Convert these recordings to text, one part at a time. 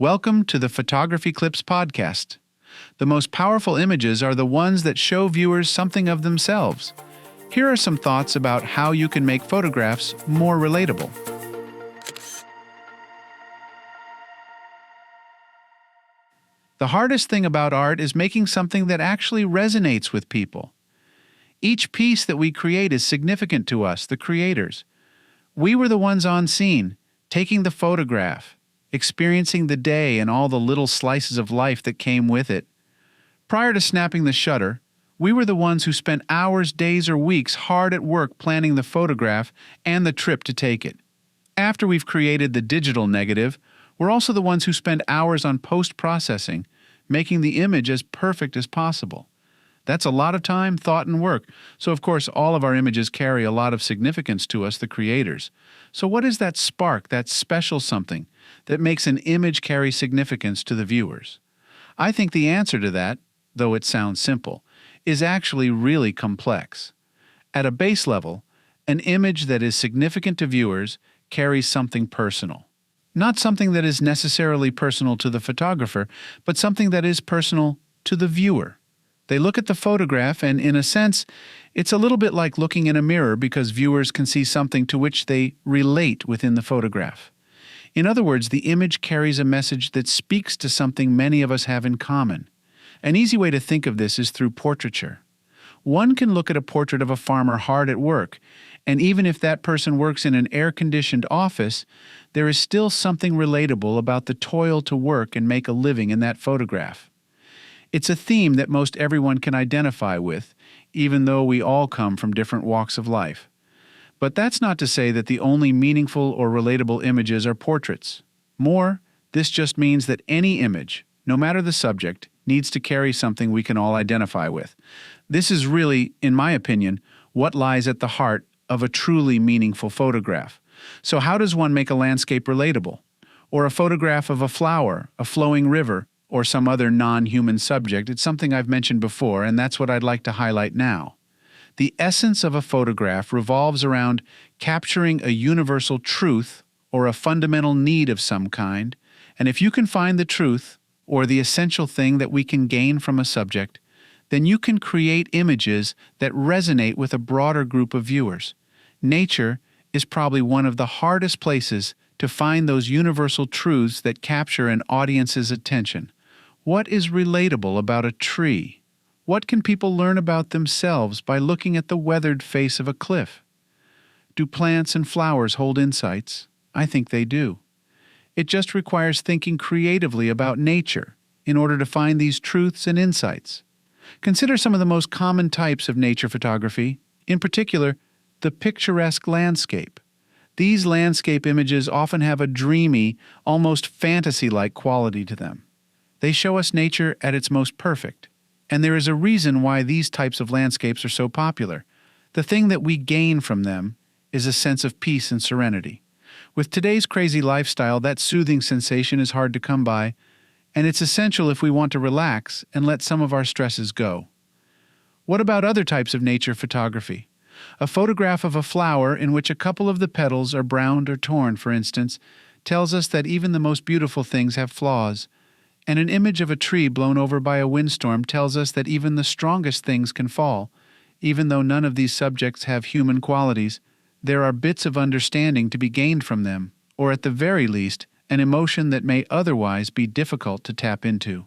Welcome to the Photography Clips podcast. The most powerful images are the ones that show viewers something of themselves. Here are some thoughts about how you can make photographs more relatable. The hardest thing about art is making something that actually resonates with people. Each piece that we create is significant to us, the creators. We were the ones on scene, taking the photograph, experiencing the day and all the little slices of life that came with it. Prior to snapping the shutter, we were the ones who spent hours, days, or weeks hard at work planning the photograph and the trip to take it. After we've created the digital negative, we're also the ones who spend hours on post-processing, making the image as perfect as possible. That's a lot of time, thought, and work. So, of course, all of our images carry a lot of significance to us, the creators. So what is that spark, that special something, that makes an image carry significance to the viewers? I think the answer to that, though it sounds simple, is actually really complex. At a base level, an image that is significant to viewers carries something personal. Not something that is necessarily personal to the photographer, but something that is personal to the viewer. They look at the photograph and, in a sense, it's a little bit like looking in a mirror because viewers can see something to which they relate within the photograph. In other words, the image carries a message that speaks to something many of us have in common. An easy way to think of this is through portraiture. One can look at a portrait of a farmer hard at work, and even if that person works in an air-conditioned office, there is still something relatable about the toil to work and make a living in that photograph. It's a theme that most everyone can identify with, even though we all come from different walks of life. But that's not to say that the only meaningful or relatable images are portraits. More, this just means that any image, no matter the subject, needs to carry something we can all identify with. This is really, in my opinion, what lies at the heart of a truly meaningful photograph. So how does one make a landscape relatable? Or a photograph of a flower, a flowing river, or some other non-human subject? It's something I've mentioned before, and that's what I'd like to highlight now. The essence of a photograph revolves around capturing a universal truth or a fundamental need of some kind, and if you can find the truth, or the essential thing that we can gain from a subject, then you can create images that resonate with a broader group of viewers. Nature is probably one of the hardest places to find those universal truths that capture an audience's attention. What is relatable about a tree? What can people learn about themselves by looking at the weathered face of a cliff? Do plants and flowers hold insights? I think they do. It just requires thinking creatively about nature in order to find these truths and insights. Consider some of the most common types of nature photography, in particular, the picturesque landscape. These landscape images often have a dreamy, almost fantasy-like quality to them. They show us nature at its most perfect, and there is a reason why these types of landscapes are so popular. The thing that we gain from them is a sense of peace and serenity. With today's crazy lifestyle, that soothing sensation is hard to come by, and it's essential if we want to relax and let some of our stresses go. What about other types of nature photography? A photograph of a flower in which a couple of the petals are browned or torn, for instance, tells us that even the most beautiful things have flaws, and an image of a tree blown over by a windstorm tells us that even the strongest things can fall. Even though none of these subjects have human qualities, there are bits of understanding to be gained from them, or at the very least, an emotion that may otherwise be difficult to tap into.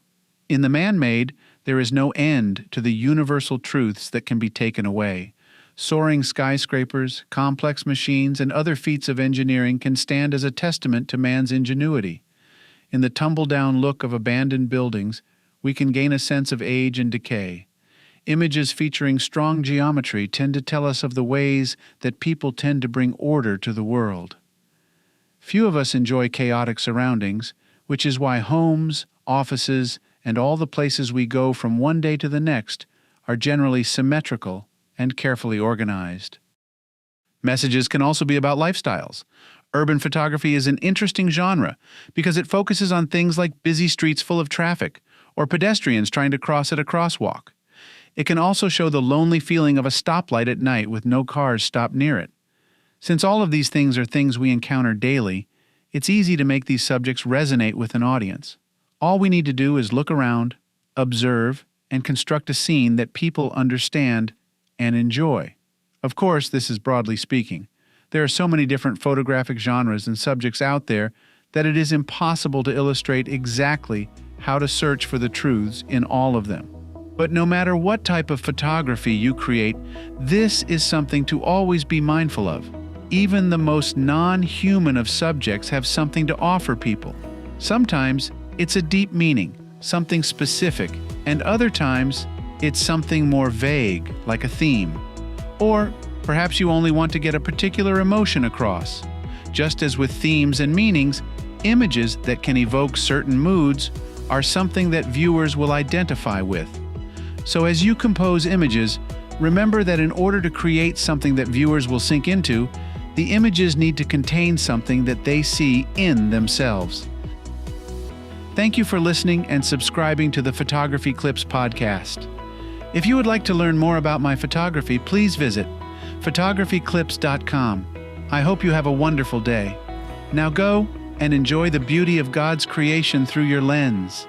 In the man-made, there is no end to the universal truths that can be taken away. Soaring skyscrapers, complex machines, and other feats of engineering can stand as a testament to man's ingenuity. In the tumble-down look of abandoned buildings, we can gain a sense of age and decay. Images featuring strong geometry tend to tell us of the ways that people tend to bring order to the world. Few of us enjoy chaotic surroundings, which is why homes, offices, and all the places we go from one day to the next are generally symmetrical and carefully organized. Messages can also be about lifestyles. Urban photography is an interesting genre because it focuses on things like busy streets full of traffic or pedestrians trying to cross at a crosswalk. It can also show the lonely feeling of a stoplight at night with no cars stopped near it. Since all of these things are things we encounter daily, It's easy to make these subjects resonate with an audience. All we need to do is look around, observe, and construct a scene that people understand and enjoy. Of course, this is broadly speaking. There are so many different photographic genres and subjects out there that it is impossible to illustrate exactly how to search for the truths in all of them. But no matter what type of photography you create, this is something to always be mindful of. Even the most non-human of subjects have something to offer people. Sometimes it's a deep meaning, something specific, and other times it's something more vague, like a theme. Or perhaps you only want to get a particular emotion across. Just as with themes and meanings, images that can evoke certain moods are something that viewers will identify with. So as you compose images, remember that in order to create something that viewers will sink into, the images need to contain something that they see in themselves. Thank you for listening and subscribing to the Photography Clips podcast. If you would like to learn more about my photography, please visit photographyclips.com. I hope you have a wonderful day. Now go and enjoy the beauty of God's creation through your lens.